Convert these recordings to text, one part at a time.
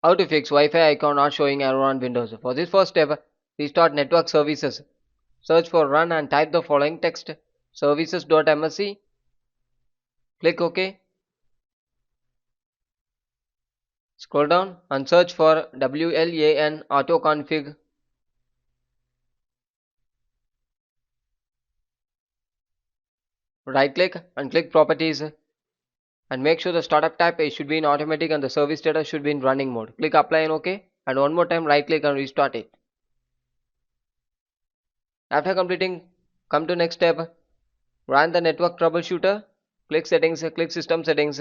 How to fix Wi-Fi icon not showing error on Windows. For this first step, restart network services. Search for run and type the following text services.msc. Click OK. Scroll down and search for WLAN autoconfig. Right click and click properties and make sure the startup tab should be in automatic and the service data should be in running mode. Click apply and OK, and one more time right click and restart it. After completing, come to next step. Run the network troubleshooter. Click settings, click system settings,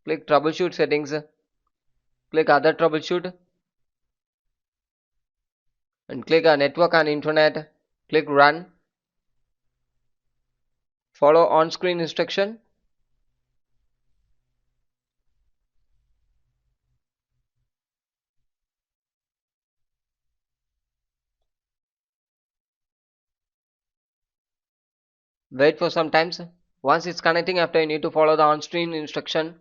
click troubleshoot settings, click other troubleshoot and click network and internet. Click run. Follow on screen instruction. Wait for some time. Once it's connecting, after you need to follow the on screen instruction.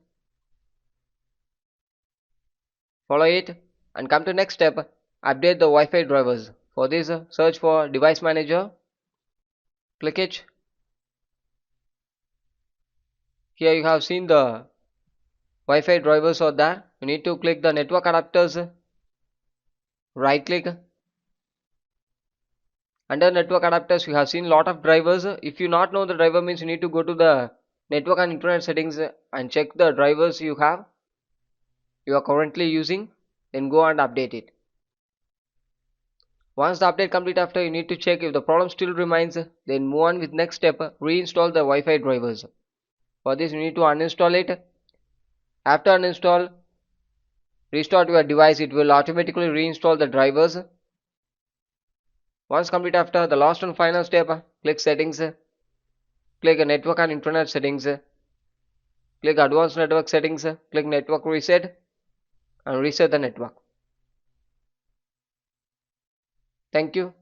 Follow it and come to next step. Update the Wi-Fi drivers. For this, search for device manager. Click it. Here you have seen the Wi-Fi drivers are there. You need to click the network adapters. Right click. Under network adapters, you have seen lot of drivers. If you not know the driver means you need to go to the network and internet settings and check the drivers you are currently using. Then go and update it. Once the update complete, after you need to check if the problem still remains, then move on with next step, reinstall the Wi-Fi drivers. For this you need to uninstall it. After uninstall, restart your device, it will automatically reinstall the drivers. Once complete, after the last and final step, click settings, click network and internet settings, click advanced network settings, click network reset and reset the network. Thank you.